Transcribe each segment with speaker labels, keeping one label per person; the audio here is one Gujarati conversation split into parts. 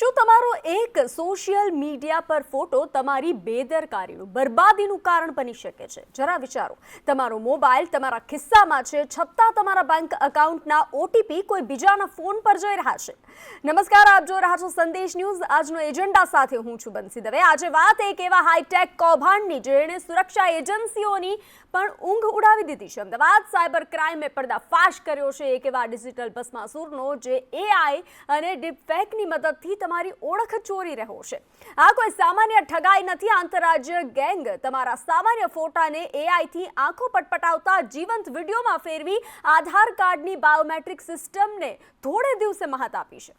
Speaker 1: શું તમારો એક સોશિયલ મીડિયા પર ફોટો તમારી બેદરકારીનું બરબાદીનું કારણ બની શકે છે? જરા વિચારો. તમારો મોબાઈલ તમારા ખિસ્સામાં છે, છતાં તમારા બેંક એકાઉન્ટના ઓટીપી કોઈ બીજાના ફોન પર જઈ રહ્યા છે. નમસ્કાર, આપ જોઈ રહ્યા છો સંદેશ ન્યૂઝ. આજનો એજન્ડા સાથે હું છું બંસી દવે. આજે વાત એક એવા હાઈટેક કૌભાંડની જેણે સુરક્ષા એજન્સીઓની પણ ઊંઘ ઉડાવી દીધી છે. અમદાવાદ સાયબર ક્રાઇમે પર્દાફાશ કર્યો છે એક એવા ડિજિટલ ભસ્માસુરનો જે એઆઈ અને ડીપફેકની મદદથી તમારી ઓળખ ચોરી રહ્યો છે. આ કોઈ સામાન્ય ઠગાઈ નથી. આંતરરાજ્ય ગેંગ તમારા સામાન્ય ફોટાને એઆઈથી આંખો પટપટાવતા જીવંત વિડીયોમાં ફેરવી આધાર કાર્ડની બાયોમેટ્રિક સિસ્ટમને થોડે દિવસે મહાત આપી છે.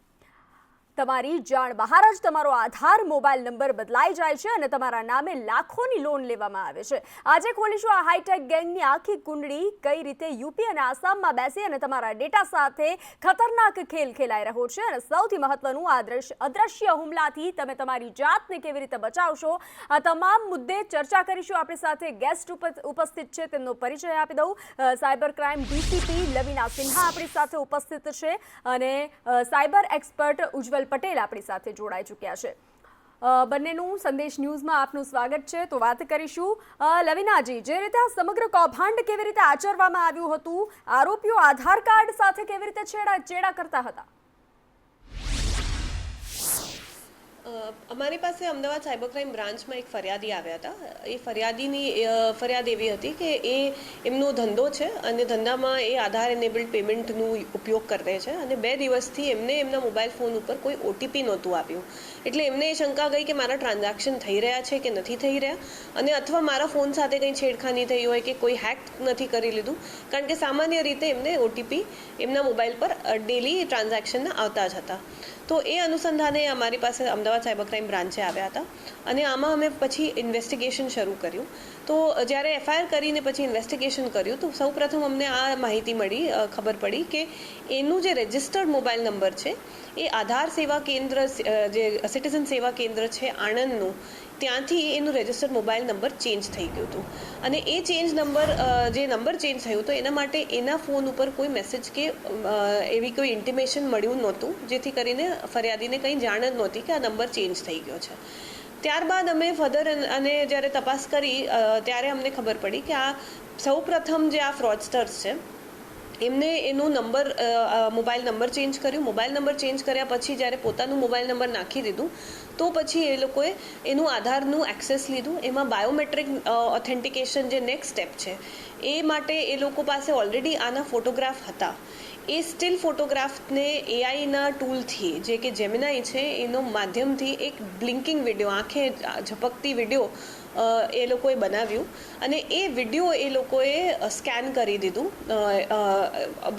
Speaker 1: તમારી જાણ બહાર જ તમારો આધાર મોબાઈલ નંબર બદલાઈ જાય છે અને તમારા નામે લાખોની લોન લેવામાં આવે છે. આજે ખોલીશું આ હાઈટેક ગેંગની આખી કુંડળી. કઈ રીતે યુપી અને આસામમાં બેસી અને તમારા ડેટા સાથે ખતરનાક ખેલ ખેલાઈ રહ્યો છે અને સૌથી મહત્વનું આ અદ્રશ્ય હુમલાથી તમે તમારી જાતને કેવી રીતે બચાવશો, આ તમામ મુદ્દે ચર્ચા કરીશું. આપણી સાથે ગેસ્ટ ઉપસ્થિત છે, તેમનો પરિચય આપી દઉં. Cyber crime DCP Lavina Sinha આપણી સાથે ઉપસ્થિત છે અને સાયબર એક્સપર્ટ ઉજ્જવલ પટેલ આપણી સાથે જોડાઈ ચૂક્યા છે. બંનેનું સંદેશ ન્યૂઝમાં આપનું સ્વાગત છે. તો વાત કરીશું લવિનાજી, જે રીતે આ સમગ્ર કૌભાંડ કેવી રીતે આચરવામાં આવ્યું હતું, આરોપીઓ આધાર કાર્ડ સાથે કેવી રીતે ચેડા કરતા હતા?
Speaker 2: અમારી પાસે અમદાવાદ સાયબર ક્રાઇમ બ્રાન્ચમાં એક ફરિયાદી આવ્યા હતા. એ ફરિયાદ એવી હતી કે એમનો ધંધો છે અને ધંધામાં એ આધાર એનેબલ્ડ પેમેન્ટનું ઉપયોગ કરે છે અને 2 દિવસથી એમના મોબાઈલ ફોન ઉપર કોઈ ઓટીપી નહોતું આવ્યું. એટલે એમને એ શંકા ગઈ કે મારા ટ્રાન્ઝેક્શન થઈ રહ્યા છે કે નથી થઈ રહ્યા અને અથવા મારા ફોન સાથે કંઈ છેડખાની થઈ હોય કે કોઈ હેક નથી કરી લીધું, કારણ કે સામાન્ય રીતે એમને ઓટીપી એમના મોબાઈલ પર ડેલી ટ્રાન્ઝેક્શનના આવતા જ હતા. તો એ અનુસંધાને અમારી પાસે અમદાવાદ સાયબર ક્રાઇમ બ્રાન્ચે આવ્યા હતા અને આમાં અમે પછી ઇન્વેસ્ટિગેશન શરૂ કર્યું. તો જ્યારે એફઆઈઆર કરીને પછી ઇન્વેસ્ટિગેશન કર્યું તો સૌપ્રથમ અમને આ માહિતી મળી, ખબર પડી કે એનું જે રજિસ્ટર્ડ મોબાઈલ નંબર છે એ આધાર સેવા કેન્દ્ર, જે સિટીઝન સેવા કેન્દ્ર છે આણંદનું, ત્યાંથી એનું રજિસ્ટર્ડ મોબાઈલ નંબર ચેન્જ થઈ ગયું હતું. અને એ જે નંબર ચેન્જ થયું તો એના માટે એના ફોન ઉપર કોઈ મેસેજ કે એવી કોઈ ઇન્ટિમેશન મળ્યું નહોતું, જેથી કરીને ફરિયાદીને કંઈ જાણ જ નહોતી કે આ નંબર ચેન્જ થઈ ગયો છે. ત્યારબાદ અમે ફર્ધર અને જ્યારે તપાસ કરી ત્યારે અમને ખબર પડી કે આ સૌપ્રથમ જે આ ફ્રોડસ્ટર્સ છે એમને એનું મોબાઈલ નંબર ચેન્જ કર્યું. મોબાઈલ નંબર ચેન્જ કર્યા પછી જ્યારે પોતાનું મોબાઈલ નંબર નાખી દીધું તો પછી એ લોકોએ એનું આધારનું એક્સેસ લીધું. એમાં બાયોમેટ્રિક ઓથેન્ટિકેશન જે નેક્સ્ટ સ્ટેપ છે એ માટે એ લોકો પાસે ઓલરેડી આના ફોટોગ્રાફ હતા. એ સ્ટીલ ફોટોગ્રાફને એઆઈના ટૂલથી, જે કે જેમિનાઈ છે, એનો માધ્યમથી એક બ્લિંકિંગ વિડીયો, આંખે ઝપકતી વિડીયો એ લોકોએ બનાવ્યું અને એ વિડીયો એ લોકોએ સ્કેન કરી દીધું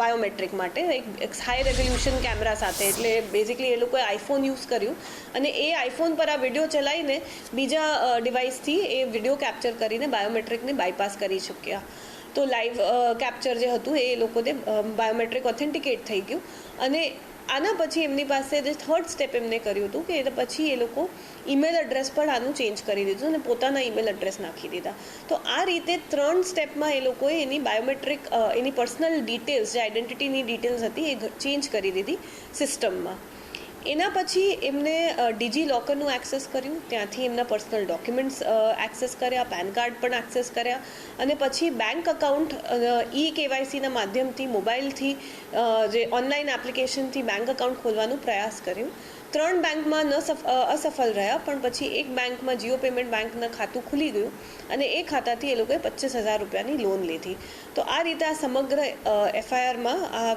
Speaker 2: બાયોમેટ્રિક માટે એક હાઈ રેઝોલ્યુશન કેમેરા સાથે. એટલે બેઝિકલી એ લોકોએ આઈફોન યુઝ કર્યું અને એ આઈફોન પર આ વિડીયો ચલાવીને બીજા ડિવાઇસથી એ વિડીયો કેપ્ચર કરીને બાયોમેટ્રિકને બાયપાસ કરી ચૂક્યા. તો લાઈવ કેપ્ચર જે હતું એ લોકોને બાયોમેટ્રિક ઓથેન્ટિકેટ થઈ ગયું અને આના પછી એમની પાસે જે થર્ડ સ્ટેપ એમને કર્યું હતું કે પછી એ લોકો ઈમેલ એડ્રેસ પર આનું ચેન્જ કરી દીધું અને પોતાના ઈમેલ એડ્રેસ નાખી દીધા. તો આ રીતે 3 સ્ટેપમાં એ લોકોએ એની બાયોમેટ્રિક, એની પર્સનલ ડિટેલ્સ, જે આઈડેન્ટિટીની ડિટેલ્સ હતી એ ચેન્જ કરી દીધી સિસ્ટમમાં. એના પછી એમને ડિજી લોકરનું એક્સેસ કર્યું, ત્યાંથી એમના પર્સનલ ડોક્યુમેન્ટ્સ એક્સેસ કર્યા, પેન કાર્ડ પણ એક્સેસ કર્યા અને પછી બેંક અકાઉન્ટ કેવાયસીના માધ્યમથી મોબાઈલથી, જે ઓનલાઈન એપ્લિકેશનથી બેંક અકાઉન્ટ ખોલવાનો પ્રયાસ કર્યો. 3 બેંકમાં અસફળ રહ્યા, પણ પછી એક બેંકમાં જીઓ પેમેન્ટ બેંકના ખાતું ખુલી ગયું અને એ ખાતાથી એ લોકોએ 25,000 રૂપિયાની લોન લીધી. તો આ રીતે આ સમગ્ર એફઆઈઆરમાં આ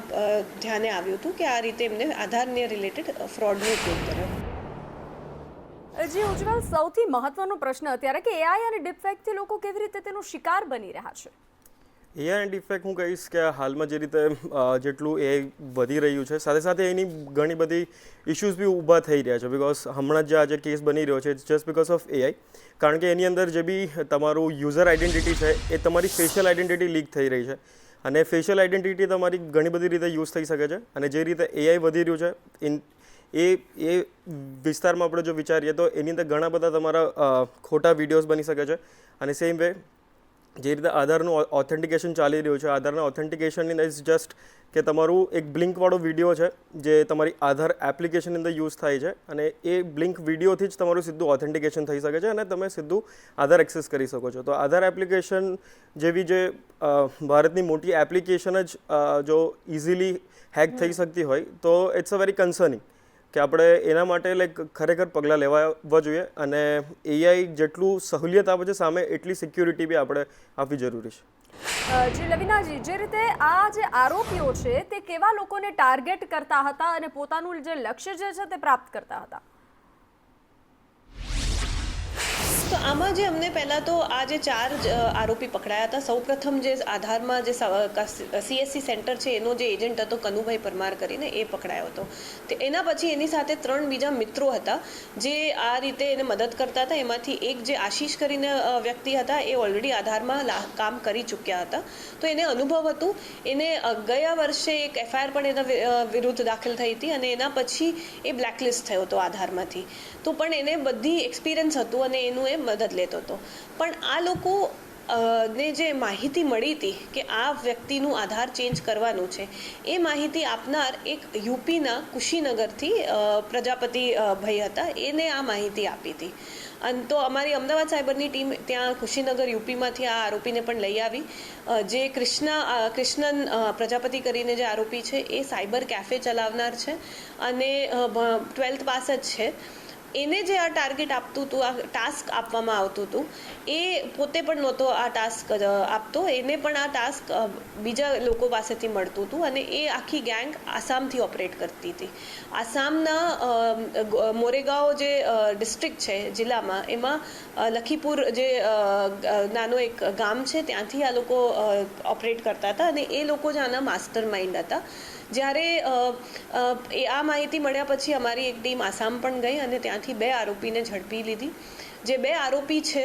Speaker 2: ધ્યાને આવ્યું હતું કે આ રીતે એમને આધારને રિલેટેડ ફ્રોડનો ઉપયોગ કર્યો.
Speaker 1: જી ઉજ્જવલ, સૌથી મહત્વનો પ્રશ્ન અત્યારે કે એઆઈ અને ડીપફેકથી લોકો કેવી રીતે તેનો શિકાર બની રહ્યા છે?
Speaker 3: એઆઈ અને ડીપફેક હું કહીશ કે હાલમાં જે રીતે જેટલું એઆઈ વધી રહ્યું છે, સાથે સાથે એની ઘણી બધી ઇશ્યુઝ બી ઊભા થઈ રહ્યા છે. બિકોઝ હમણાં જ જે કેસ બની રહ્યો છે જસ્ટ બિકોઝ ઓફ એઆઈ, કારણ કે એની અંદર જે બી તમારું યુઝર આઈડેન્ટિટી છે એ તમારી ફેશિયલ આઈડેન્ટિટી લીક થઈ રહી છે અને ફેશિયલ આઈડેન્ટિટી તમારી ઘણી બધી રીતે યુઝ થઈ શકે છે. અને જે રીતે એઆઈ વધી રહ્યું છે એ વિસ્તારમાં આપણે જો વિચારીએ તો એની અંદર ઘણા બધા તમારા ખોટા વિડીયોઝ બની શકે છે અને સેમ વે જે રીતે આધારનું ઓથેન્ટિકેશન ચાલી રહ્યું છે, આધારના ઓથેન્ટિકેશનની ઇઝ જસ્ટ કે તમારું એક બ્લિંકવાળો વિડીયો છે જે તમારી આધાર એપ્લિકેશનની અંદર યુઝ થાય છે, અને એ બ્લિંક વિડીયોથી જ તમારું સીધું ઓથેન્ટિકેશન થઈ શકે છે અને તમે સીધું આધાર એક્સેસ કરી શકો છો. તો આધાર એપ્લિકેશન જેવી જે ભારતની મોટી એપ્લિકેશન જ જો ઇઝીલી હેક થઈ શકતી હોય તો ઇટ્સ અ વેરી કન્સર્નિંગ કે આપણે એના માટે ખરેખર પગલાં લેવા જોઈએ, અને એઆઈ જેટલું સહુલિયત આપે છે સામે એટલી સિક્યુરિટી બી આપણે આપવી જરૂરી છે.
Speaker 1: જી લવિનાજી, જે રીતે આ જે આરોપીઓ છે તે કેવા લોકોને ટાર્ગેટ કરતા હતા અને પોતાનું જે લક્ષ્ય જે છે તે પ્રાપ્ત કરતા હતા?
Speaker 2: તો આમાં જે અમને પહેલાં તો આ જે 4 આરોપી પકડાયા હતા, સૌપ્રથમ જે આધારમાં જે CSC સેન્ટર છે એનો જે એજન્ટ હતો કનુભાઈ પરમાર કરીને, એ પકડાયો હતો. તે એના પછી એની સાથે 3 બીજા મિત્રો હતા જે આ રીતે એને મદદ કરતા હતા. એમાંથી એક જે આશીષ કરીને વ્યક્તિ હતા એ ઓલરેડી આધારમાં કામ કરી ચૂક્યા હતા, તો એને અનુભવ હતું. એને ગયા વર્ષે એક FIR પણ એના વિરુદ્ધ દાખલ થઈ હતી અને એના પછી એ બ્લેકલિસ્ટ થયો હતો આધારમાંથી. તો પણ એને બધી એક્સપિરિયન્સ હતું અને એનું એ મદદ લેતો હતો. પણ આ લોકો ને જે માહિતી મળી હતી કે આ વ્યક્તિનું આધાર ચેન્જ કરવાનું છે, એ માહિતી આપનાર એક યુપીના કુશીનગરથી પ્રજાપતિ ભાઈ હતા, એને આ માહિતી આપી હતી. અને તો અમારી અમદાવાદ સાયબરની ટીમ ત્યાં કુશીનગર યુપીમાંથી આ આરોપીને પણ લઈ આવી. જે કૃષ્ણન પ્રજાપતિ કરીને જે આરોપી છે એ સાયબર કેફે ચલાવનાર છે અને 12th પાસ જ છે. એને જે આ ટાર્ગેટ આપતું હતું, આ ટાસ્ક આપવામાં આવતું હતું, એ પોતે પણ નહોતો આ ટાસ્ક આપતો. એને પણ આ ટાસ્ક બીજા લોકો પાસેથી મળતું હતું અને એ આખી ગેંગ આસામથી ઓપરેટ કરતી હતી. આસામના મોરેગાંવ જે ડિસ્ટ્રિક્ટ છે જિલ્લામાં, એમાં લખીપુર જે નાનો એક ગામ છે ત્યાંથી આ લોકો ઓપરેટ કરતા હતા અને એ લોકો જ આના માસ્ટર માઇન્ડ હતા. જ્યારે આ માહિતી મળ્યા પછી અમારી એક ટીમ આસામ પણ ગઈ અને ત્યાંથી 2 આરોપીને ઝડપી લીધી. જે 2 આરોપી છે,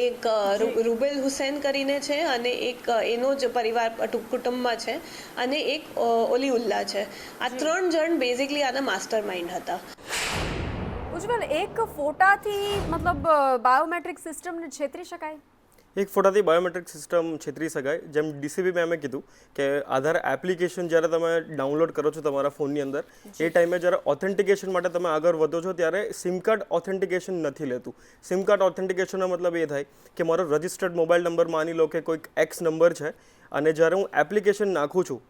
Speaker 2: એક રૂબેલ હુસૈન કરીને છે અને એક એનો જ પરિવાર કુટુંબમાં છે, અને એક ઓલીઉલ્લા છે. આ 3 જણ બેઝિકલી આના માસ્ટર માઇન્ડ હતા.
Speaker 1: ઉજ્જવલ, એક ફોટાથી મતલબ બાયોમેટ્રિક સિસ્ટમને છેતરી શકાય?
Speaker 3: એક ફોટાથી બાયોમેટ્રિક સિસ્ટમ છેતરી શકાય. જેમ DCP મેમે કીધું કે આધાર એપ્લિકેશન જ્યારે તમે ડાઉનલોડ કરો છો તમારા ફોનની અંદર, એ ટાઈમે જ્યારે ઓથેન્ટિકેશન માટે તમે આગળ વધો છો ત્યારે સિમ કાર્ડ ઓથેન્ટિકેશન નથી લેતું. સિમ કાર્ડ ઓથેન્ટિકેશનનો મતલબ એ થાય કે મારો રજિસ્ટર્ડ મોબાઈલ નંબર માની લો કે કોઈક X નંબર છે, અને જ્યારે હું એપ્લિકેશન નાખું છું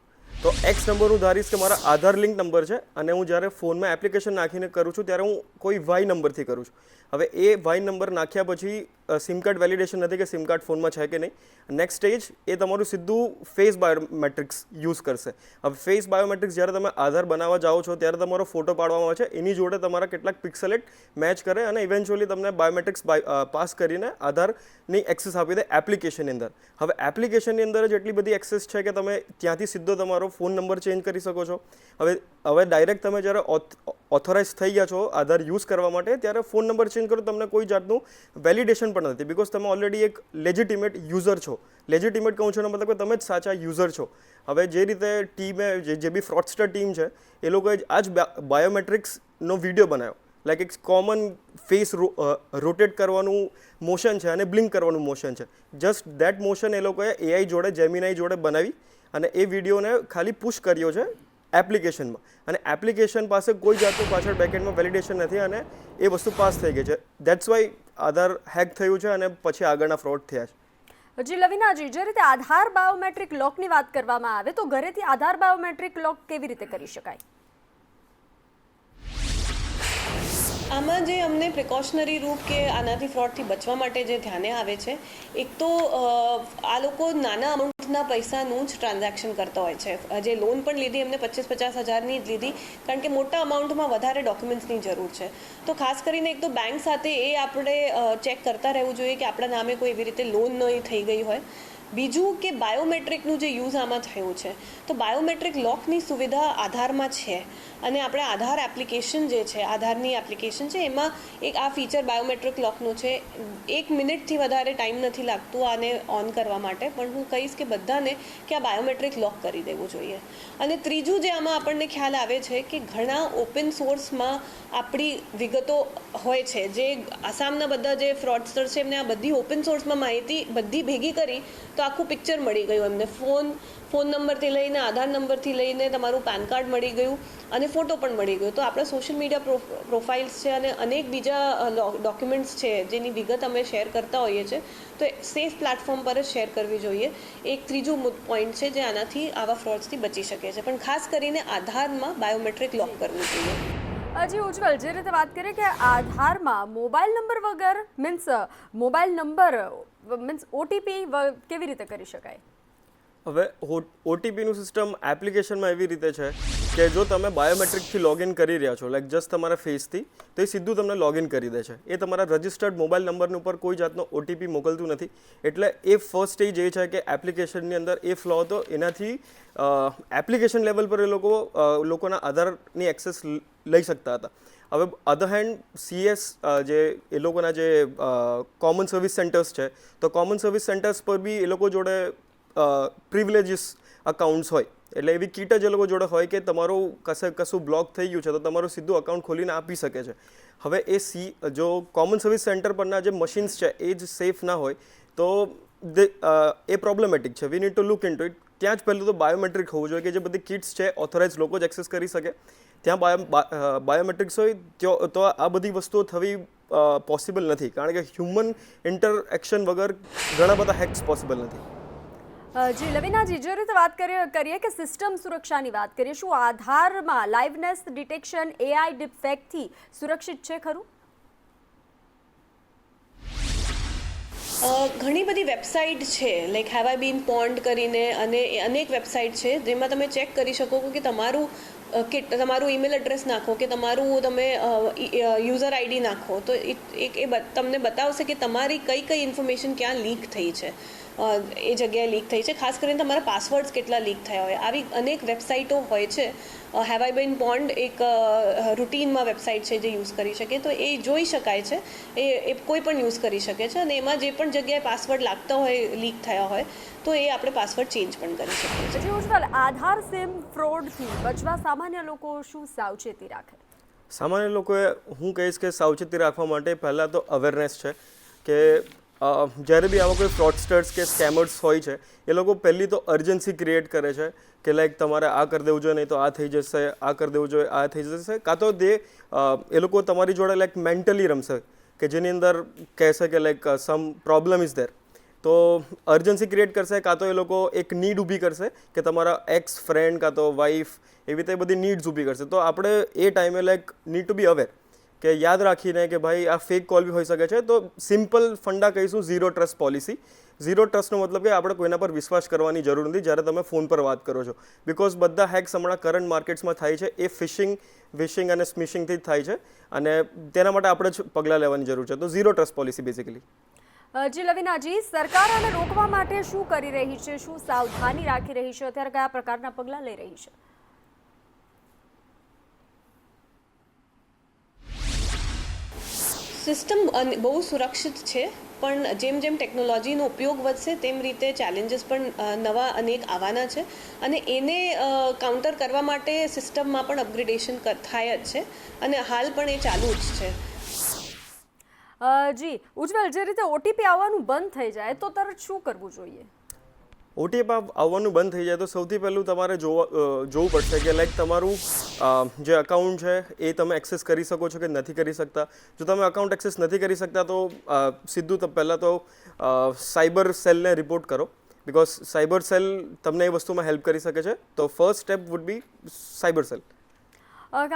Speaker 3: તો X નંબર હું ધારીશ કે મારા આધાર લિંક નંબર છે, અને હું જ્યારે ફોનમાં એપ્લિકેશન નાખીને કરું છું ત્યારે હું કોઈ Y નંબરથી કરું છું. હવે એ Y નંબર નાખ્યા પછી સિમ કાર્ડ વેલિડેશન નથી કે સિમ કાર્ડ ફોનમાં છે કે નહીં. નેક્સ્ટ સ્ટેજ એ તમારું સીધું ફેસ બાયોમેટ્રિક્સ યુઝ કરશે. હવે ફેસ બાયોમેટ્રિક્સ જ્યારે તમે આધાર બનાવવા જાઓ છો ત્યારે તમારો ફોટો પાડવામાં આવે છે, એની જોડે તમારા કેટલાક પિક્સેલેટ મેચ કરે અને ઇવેન્ચ્યુઅલી તમને બાયોમેટ્રિક્સ પાસ કરીને આધારની એક્સેસ આપી દે એપ્લિકેશનની અંદર. હવે એપ્લિકેશનની અંદર જ એટલી બધી એક્સેસ છે કે તમે ત્યાંથી સીધો તમારો ફોન નંબર ચેન્જ કરી શકો છો. હવે ડાયરેક્ટ તમે જ્યારે ઓથોરાઇઝ થઈ ગયા છો આધાર યુઝ કરવા માટે, ત્યારે ફોન નંબર ચેન્જ કરો તમને કોઈ જાતનું વેલિડેશન પણ નથી, બિકોઝ તમે ઓલરેડી એક લેજિટિમેટ યુઝર છો. લેજિટિમેટ કહું છું એનો મતલબ કે તમે જ સાચા યુઝર છો. હવે જે રીતે ટીમે જે બી ફ્રોડસ્ટર ટીમ છે એ લોકોએ આ જ બાયોમેટ્રિક્સનો વિડીયો બનાવ્યો. લાઈક એક કોમન ફેસ રોટેટ કરવાનું મોશન છે અને બ્લિંક કરવાનું મોશન છે. જસ્ટ દેટ મોશન એ લોકોએ AI જોડે, જેમિનાઈ જોડે બનાવી અને એ વિડીયોને ખાલી પુશ કર્યો છે એપ્લિકેશનમાં, અને એપ્લિકેશન પાસે કોઈ જાતનું પાછળ બેકએન્ડમાં વેલિડેશન નથી અને એ વસ્તુ પાસ થઈ ગઈ છે. દેટ્સ વાય આધાર હેક થયું છે અને પછી આગળના ફ્રોડ થયા છે.
Speaker 1: જી લવિનાજી, જે રીતે આધાર બાયોમેટ્રિક લોકની વાત કરવામાં આવે તો ઘરેથી આધાર બાયોમેટ્રિક લોક કેવી રીતે કરી શકાય?
Speaker 2: આમાં જે અમને પ્રિકોશનરી રૂપ કે આનાથી ફ્રોડથી બચવા માટે જે ધ્યાને આવે છે, એક તો આ લોકો નાના અમાઉન્ટના પૈસાનું જ ટ્રાન્ઝેક્શન કરતા હોય છે. જે લોન પણ લીધી એમને 25-50 હજારની જ લીધી, કારણ કે મોટા અમાઉન્ટમાં વધારે ડોક્યુમેન્ટ્સની જરૂર છે. તો ખાસ કરીને એક તો બેંક સાથે એ આપણે ચેક કરતા રહેવું જોઈએ કે આપણા નામે કોઈ એવી રીતે લોન નહીં થઈ ગઈ હોય. બીજું કે બાયોમેટ્રિકનું જે યુઝ આમાં થયું છે, તો બાયોમેટ્રિક લોકની સુવિધા આધારમાં છે અને આપણે આધાર એપ્લિકેશન જે છે, આધારની એપ્લિકેશન છે, એમાં એક આ ફીચર બાયોમેટ્રિક લોકનું છે. 1 મિનિટથી વધારે ટાઈમ નથી લાગતું આને ઓન કરવા માટે, પણ હું કહીશ કે બધાને કે આ બાયોમેટ્રિક લોક કરી દેવું જોઈએ. અને ત્રીજું જે આમાં આપણને ખ્યાલ આવે છે કે ઘણા ઓપન સોર્સમાં આપણી વિગતો હોય છે. જે આસામના બધા જે ફ્રોડસ્ટર છે એમને આ બધી ઓપન સોર્સમાં માહિતી બધી ભેગી કરી તો આખું પિક્ચર મળી ગયું એમને. ફોન નંબરથી લઈને આધાર નંબરથી લઈને તમારું પેન કાર્ડ મળી ગયું અને ફોટો પણ મળી ગયો. તો આપણા સોશિયલ મીડિયા પ્રોફાઇલ્સ છે અને અનેક બીજા ડોક્યુમેન્ટ્સ છે જેની વિગત અમે શેર કરતા હોઈએ છીએ, તો સેફ પ્લેટફોર્મ પર જ શેર કરવી જોઈએ. એક ત્રીજું પોઈન્ટ છે જે આનાથી આવા ફ્રોડ્સથી બચી શકે છે, પણ ખાસ કરીને આધારમાં બાયોમેટ્રિક લોક કરવું જોઈએ.
Speaker 1: હજી ઉજ્જવલ, જે રીતે વાત કરીએ કે આધારમાં મોબાઈલ નંબર વગર મોબાઈલ નંબર ઓટીપી કેવી રીતે કરી શકાય?
Speaker 3: હવે ઓટીપીનું સિસ્ટમ એપ્લિકેશનમાં એવી રીતે છે કે જો તમે બાયોમેટ્રિકથી લોગિન કરી રહ્યા છો, લાઈક જસ્ટ તમારા ફેસથી, તો એ સીધું તમને લોગિન કરી દે છે. એ તમારા રજિસ્ટર્ડ મોબાઈલ નંબરની ઉપર કોઈ જાતનો ઓટીપી મોકલતું નથી. એટલે એ ફર્સ્ટ સ્ટેજ એ છે કે એપ્લિકેશનની અંદર એ ફ્લો હતો, એનાથી એપ્લિકેશન લેવલ પર લોકોના આધારની એક્સેસ લઈ શકતા હતા. હવે અધર હેન્ડ CS જે એ લોકોના જે કોમન સર્વિસ સેન્ટર્સ છે, તો કોમન સર્વિસ સેન્ટર્સ પર બી એ લોકો જોડે પ્રિવિલેજીસ અકાઉન્ટ્સ હોય. એટલે એવી કીટ જ એ લોકો જોડે હોય કે તમારું કશું બ્લોક થઈ ગયું છે તો તમારું સીધું અકાઉન્ટ ખોલીને આપી શકે છે. હવે જો કોમન સર્વિસ સેન્ટર પરના જે મશીન્સ છે એ જ સેફ ના હોય તો એ પ્રોબ્લેમેટિક છે. We need to look into it. ત્યાં જ પહેલું તો બાયોમેટ્રિક હોવું જોઈએ કે જે બધી કિટ્સ છે ઓથોરાઇઝ લોકો જ એક્સેસ કરી શકે. ત્યાં બાયોમેટ્રિક્સ હોય તો આ બધી વસ્તુઓ થવી પોસિબલ નથી, કારણ કે હ્યુમન ઇન્ટરએક્શન વગર ઘણા બધા હેક્સ પોસિબલ નથી.
Speaker 1: જી લવિનાજી, જે રીતે વાત કરીએ કે સિસ્ટમ સુરક્ષાની વાત કરીએ, શું આધારમાં લાઇવનેસ ડિટેક્શન AI ડિફેક્ટથી સુરક્ષિત છે ખરું?
Speaker 2: ઘણી બધી વેબસાઇટ છે, like have I been pwned કરીને, અને અનેક વેબસાઇટ છે જેમાં તમે ચેક કરી શકો કે તમારું ઈમેલ એડ્રેસ નાખો કે તમે યુઝર ID નાખો તો એ તમને બતાવશે કે તમારી કઈ ઇન્ફોર્મેશન ક્યાં લીક થઈ છે, એ જગ્યાએ લીક થઈ છે. ખાસ કરીને તમારા પાસવર્ડ્સ કેટલા લીક થયા હોય, આવી અનેક વેબસાઇટો હોય છે. હેવ આઈ બીન પોન્ડ એક રૂટીનમાં વેબસાઇટ છે જે યુઝ કરી શકે, તો એ જોઈ શકાય છે. એ કોઈ પણ યુઝ કરી શકે છે અને એમાં જે પણ જગ્યાએ પાસવર્ડ લાગતા હોય, લીક થયા હોય, તો એ આપણે પાસવર્ડ ચેન્જ પણ કરી શકીએ છીએ.
Speaker 1: જી ઉજ્જવલ, આધાર સિમ ફ્રોડથી બચવા સામાન્ય લોકો શું સાવચેતી રાખે?
Speaker 3: સામાન્ય લોકોએ હું કહીશ કે સાવચેતી રાખવા માટે પહેલાં તો અવેરનેસ છે કે જ્યારે બી આવા કોઈ ફ્રોડસ્ટર્સ કે સ્કેમર્સ હોય છે એ લોકો પહેલી તો અર્જન્સી ક્રિએટ કરે છે કે લાઈક તમારે આ કરી દેવું જોઈએ, નહીં તો આ થઈ જશે, આ કરી દેવું જોઈએ, આ થઈ જશે. કાં તો એ લોકો તમારી જોડે લાઈક મેન્ટલી રમશે કે જેની અંદર કહેશે કે like some problem is there, તો અર્જન્સી ક્રિએટ કરશે. કાં તો એ લોકો એક નીડ ઊભી કરશે કે તમારા એક્સ ફ્રેન્ડ કાં તો વાઈફ, એવી રીતે બધી નીડ્સ ઊભી કરશે. તો આપણે એ ટાઈમે like need to B aware કે યાદ રાખીને કે ભાઈ આ ફેક કોલ બી હોઈ શકે છે. તો સિમ્પલ ફંડા કહીશું, ઝીરો ટ્રસ્ટ પોલિસી. ઝીરો ટ્રસ્ટનો મતલબ કે આપણે કોઈના પર વિશ્વાસ કરવાની જરૂર નથી જ્યારે તમે ફોન પર વાત કરો છો, બિકોઝ બધા હેક્સ હમણાં કરંટ માર્કેટ્સમાં થાય છે એ વિશિંગ અને સ્મિશિંગથી જ થાય છે, અને તેના માટે આપણે જ પગલાં લેવાની જરૂર છે. તો ઝીરો ટ્રસ્ટ પોલિસી બેઝિકલી.
Speaker 1: જી લવિનાજી, સરકાર આને રોકવા માટે શું કરી રહી છે, શું સાવધાની રાખી રહી છે, અત્યારે કયા પ્રકારના પગલાં લઈ રહી છે?
Speaker 2: સિસ્ટમ બહુ સુરક્ષિત છે, પણ જેમ જેમ ટેકનોલોજીનો ઉપયોગ વધશે તેમ રીતે ચેલેન્જીસ પણ નવા અનેક આવવાના છે, અને એને કાઉન્ટર કરવા માટે સિસ્ટમમાં પણ અપગ્રેડેશન થાય જ છે, અને હાલ પણ એ ચાલુ જ છે.
Speaker 1: જી ઉજ્જવલ, જે રીતે ઓટીપી આવવાનું બંધ થઈ જાય તો તરત શું કરવું જોઈએ?
Speaker 3: ઓટીપી આવવાનું બંધ થઈ જાય તો સૌથી પહેલું તમારે જોવું પડશે કે લાઈક તમારું જે અકાઉન્ટ છે એ તમે એક્સેસ કરી શકો છો કે નથી કરી શકતા. જો તમે અકાઉન્ટ એક્સેસ નથી કરી શકતા તો સીધું પહેલાં તો સાયબર સેલને રિપોર્ટ કરો, બિકોઝ સાયબર સેલ તમને એ વસ્તુમાં હેલ્પ કરી શકે છે. તો first step would be cyber cell.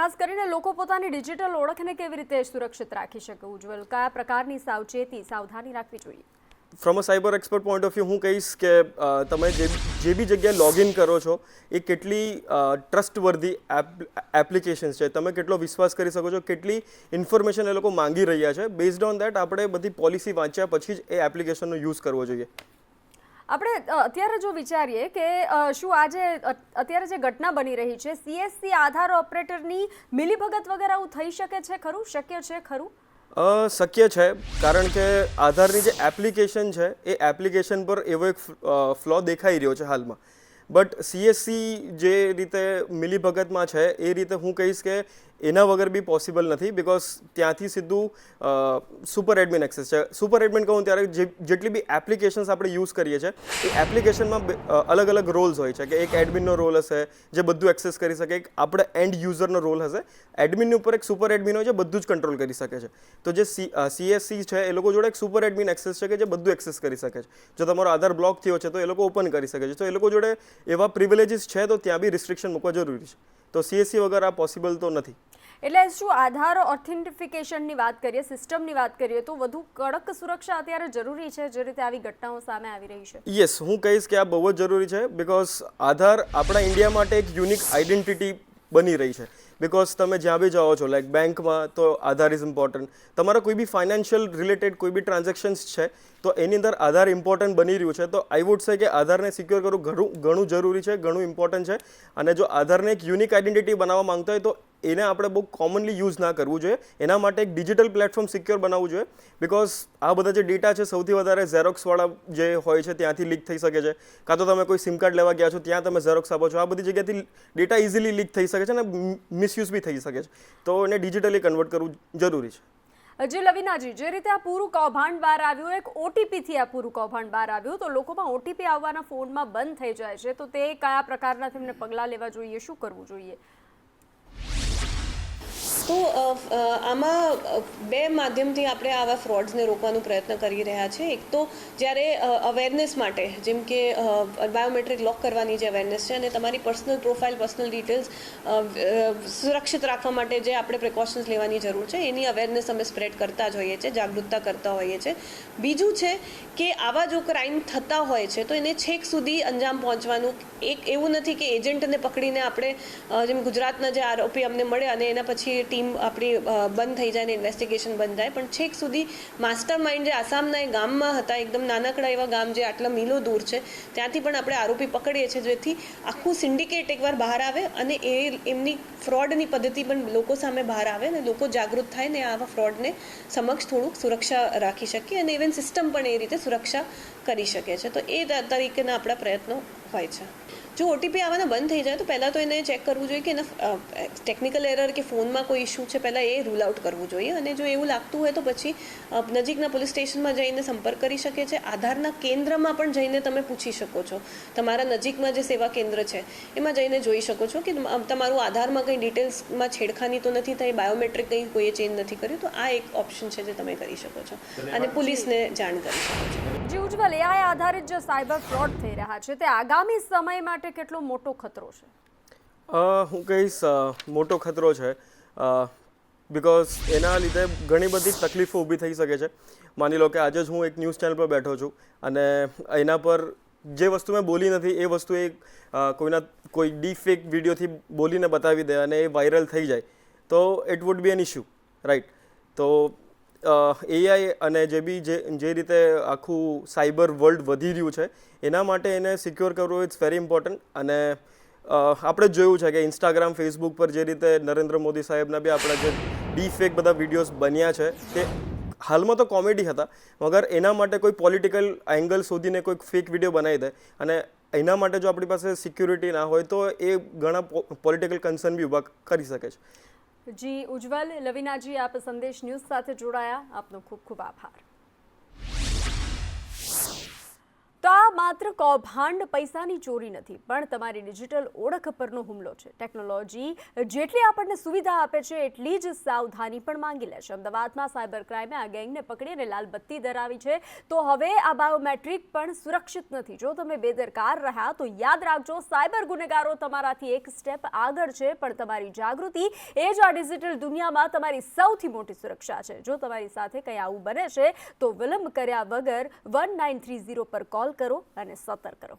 Speaker 1: ખાસ કરીને લોકો પોતાની ડિજિટલ ઓળખને કેવી રીતે સુરક્ષિત રાખી શકે ઉજ્જવલ? કયા પ્રકારની સાવધાની રાખવી જોઈએ?
Speaker 3: From a cyber expert point of view હું કહીશ કે તમે જે બી જગ્યાએ લોગિન કરો છો એ કેટલી ટ્રસ્ટવર્ધી એપ્લિકેશન્સ છે, તમે કેટલો વિશ્વાસ કરી શકો છો, કેટલી ઇન્ફોર્મેશન એ લોકો માંગી રહ્યા છે, બેઝડ ઓન દેટ આપણે બધી પોલિસી વાંચ્યા પછી જ એ એપ્લિકેશનનો યુઝ કરવો જોઈએ.
Speaker 1: આપણે અત્યારે જો વિચારીએ કે શું આજે અત્યારે જે ઘટના બની રહી છે CSC આધાર ઓપરેટરની મિલીભગત વગર આવું થઈ શકે છે ખરું, શક્ય છે ખરું?
Speaker 3: શક્ય છે, કારણ કે આધારની જે એપ્લિકેશન છે એ એપ્લિકેશન પર એવો એક ફ્લો દેખાઈ રહ્યો છે હાલમાં. બટ CSC જે રીતે મિલીભગતમાં છે એ રીતે હું કહીશ કે એના વગર બી પોસિબલ નથી, બિકોઝ ત્યાંથી સીધું સુપર એડમિન એક્સેસ છે. સુપર એડમિન કહું ત્યારે જેટલી બી એપ્લિકેશન્સ આપણે યુઝ કરીએ છીએ એ એપ્લિકેશનમાં અલગ અલગ રોલ્સ હોય છે, કે એક એડમિનનો રોલ હશે જે બધું એક્સેસ કરી શકે, એક આપણે એન્ડ યુઝરનો રોલ હશે, એડમિનની ઉપર એક સુપર એડમિન હોય છે બધું જ કંટ્રોલ કરી શકે છે. તો જે CSC છે એ લોકો જોડે એક સુપર એડમિન એક્સેસ છે કે જે બધું એક્સેસ કરી શકે છે. જો તમારો આધાર બ્લોક થયો છે તો એ લોકો ઓપન કરી શકે છે. તો એ લોકો જોડે એવા પ્રિવિલેજીસ છે તો ત્યાં બી રિસ્ટ્રિક્શન મૂકવા જરૂરી છે. તો CSC વગર આ પોસિબલ તો નથી.
Speaker 1: એટલે શું આધાર ઓથેન્ટિફિકેશનની વાત કરીએ, સિસ્ટમની વાત કરીએ તો વધુ કડક સુરક્ષા અત્યારે જરૂરી છે જે રીતે આવી ઘટનાઓ સામે આવી રહી છે?
Speaker 3: યસ, હું કહીશ કે આ બહુ જ જરૂરી છે, બિકોઝ આધાર આપણા ઇન્ડિયા માટે એક યુનિક આઈડેન્ટિટી બની રહી છે. બિકોઝ તમે જ્યાં બી જાઓ છો, લાઈક બેંકમાં તો આધાર ઇઝ ઇમ્પોર્ટન્ટ. તમારા કોઈ બી ફાઇનાન્શિયલ રિલેટેડ કોઈ બી ટ્રાન્ઝેક્શન્સ છે તો એની અંદર આધાર ઇમ્પોર્ટન્ટ બની રહ્યું છે. તો આઈ વુડ સે કે આધારને સિક્યોર કરવું ઘણું જરૂરી છે, ઘણું ઇમ્પોર્ટન્ટ છે. અને જો આધારને એક યુનિક આઈડેન્ટિટી બનાવવા માંગતા હોય તો એને આપણે બહુ કોમનલી યુઝ ના કરવું જોઈએ. એના માટે એક ડિજિટલ પ્લેટફોર્મ સિક્યોર બનાવવું જોઈએ, બિકોઝ આ બધા જે ડેટા છે સૌથી વધારે ઝેરોક્સવાળા જે હોય છે ત્યાંથી લીક થઈ શકે છે, કાં તો તમે કોઈ સિમ કાર્ડ લેવા ગયા છો ત્યાં તમે ઝેરોક્સ આપો છો, આ બધી જગ્યાથી ડેટા ઇઝીલી લીક થઈ શકે છે અને મિસયુઝ બી થઈ શકે છે. તો એને ડિજિટલી કન્વર્ટ કરવું જરૂરી છે.
Speaker 1: જી લવીનાજી, જે રીતે આ પૂરું કૌભાંડ બહાર આવ્યું, એક OTPથી આ પૂરું કૌભાંડ બહાર આવ્યું, તો લોકોમાં OTP આવવાના ફોનમાં બંધ થઈ જાય છે, તો તે કયા પ્રકારના તેમને પગલાં લેવા જોઈએ, શું કરવું જોઈએ?
Speaker 2: તો આમાં બે માધ્યમથી આપણે આવા ફ્રોડ્સને રોકવાનો પ્રયત્ન કરી રહ્યા છે. એક તો જ્યારે અવેરનેસ માટે, જેમ કે બાયોમેટ્રિક લોક કરવાની જે અવેરનેસ છે અને તમારી પર્સનલ પ્રોફાઇલ, પર્સનલ ડિટેલ્સ સુરક્ષિત રાખવા માટે જે આપણે પ્રિકોશન્સ લેવાની જરૂર છે એની અવેરનેસ અમે સ્પ્રેડ કરતા જ હોઈએ છીએ, જાગૃતતા કરતા હોઈએ છીએ. બીજું છે કે આવા જો ક્રાઇમ થતા હોય છે તો એને છેક સુધી અંજામ પહોંચવાનું. એક એવું નથી કે એજન્ટને પકડીને આપણે, જેમ ગુજરાતના જે આરોપી અમને મળે અને એના પછી ટીમ આપણી બંધ થઈ જાય ને ઇન્વેસ્ટિગેશન બંધ થાય, પણ છેક સુધી માસ્ટર માઇન્ડ જે આસામના એ ગામમાં હતા, એકદમ નાનકડા એવા ગામ જે આટલા મીલો દૂર છે, ત્યાંથી પણ આપણે આરોપી પકડીએ છીએ, જેથી આખું સિન્ડિકેટ એકવાર બહાર આવે અને એમની ફ્રોડની પદ્ધતિ પણ લોકો સામે બહાર આવે અને લોકો જાગૃત થાય ને આવા ફ્રોડને સમક્ષ થોડુંક સુરક્ષા રાખી શકીએ અને ઇવન સિસ્ટમ પણ એ રીતે સુરક્ષા કરી શકે છે. તો એ તરીકેના આપણા પ્રયત્નો હોય છે. જો OTP આવવાના બંધ થઈ જાય તો પહેલાં તો એને ચેક કરવું જોઈએ કે એના ટેકનિકલ એરર કે ફોનમાં કોઈ ઇશ્યુ છે, પહેલાં એ રૂલ આઉટ કરવું જોઈએ. અને જો એવું લાગતું હોય તો પછી નજીકના પોલીસ સ્ટેશનમાં જઈને સંપર્ક કરી શકે છે. આધારના કેન્દ્રમાં પણ જઈને તમે પૂછી શકો છો. તમારા નજીકમાં જે સેવા કેન્દ્ર છે એમાં જઈને જોઈ શકો છો કે તમારું આધારમાં કંઈ ડિટેલ્સમાં છેડખાની તો નથી થઈ, બાયોમેટ્રિક કંઈ કોઈએ ચેન્જ નથી કર્યું. તો આ એક ઓપ્શન છે જે તમે કરી શકો છો અને પોલીસને જાણ કરી શકો છો.
Speaker 1: જી ઉજ્જવલ, AI આધારિત જે સાયબર ફ્રોડ થઈ રહ્યા છે તે આગામી સમય માટે કેટલો મોટો ખતરો છે?
Speaker 3: હું કહીશ મોટો ખતરો છે, બિકોઝ એના લીધે ઘણી બધી તકલીફો ઊભી થઈ શકે છે. માની લો કે આજે જ હું એક ન્યૂઝ ચેનલ પર બેઠો છું અને એના પર જે વસ્તુ મેં બોલી નથી એ વસ્તુ કોઈ ડીપ ફેક વિડીયોથી બોલીને બતાવી દે અને એ વાયરલ થઈ જાય તો it would be N issue, right? તો AI અને જે રીતે આખું સાયબર વર્લ્ડ વધી રહ્યું છે એના માટે એને સિક્યોર કરવું ઇટ્સ વેરી ઇમ્પોર્ટન્ટ. અને આપણે જ જોયું છે કે ઇન્સ્ટાગ્રામ, ફેસબુક પર જે રીતે નરેન્દ્ર મોદી સાહેબના બી આપણા જે ડીફેક બધા વિડીયોઝ બન્યા છે તે હાલમાં તો કોમેડી હતા, મગર એના માટે કોઈ પોલિટિકલ એંગલ શોધીને કોઈ ફેક વિડીયો બનાવી દે અને એના માટે જો આપણી પાસે સિક્યુરિટી ના હોય તો એ ઘણા પોલિટિકલ કન્સર્ન બી ઊભા કરી શકે છે.
Speaker 1: જી ઉજ્જવલ, લવીનાજી, આપ સંદેશ ન્યૂઝ સાથે જોડાયા, આપનો ખૂબ ખૂબ આભાર. તો આ માત્ર કૌભાંડ, પૈસાની ચોરી નથી, પણ તમારી ડિજિટલ ઓળખ પરનો હુમલો છે. ટેકનોલોજી જેટલી આપણને સુવિધા આપે છે એટલી જ સાવધાની પણ માંગી લે છે. અમદાવાદમાં સાયબર ક્રાઇમે આ ગેંગને પકડી અને લાલ બત્તી ધરાવી છે. તો હવે આ બાયોમેટ્રિક પણ સુરક્ષિત નથી. જો તમે બેદરકાર રહ્યા તો યાદ રાખજો, સાયબર ગુનેગારો તમારાથી એક સ્ટેપ આગળ છે, પણ તમારી જાગૃતિ એ જ આ ડિજિટલ દુનિયામાં તમારી સૌથી મોટી સુરક્ષા છે. જો તમારી સાથે કંઈ આવું બને છે તો વિલંબ કર્યા વગર 1930 પર કોલ કરો અને સતર્ક રહો.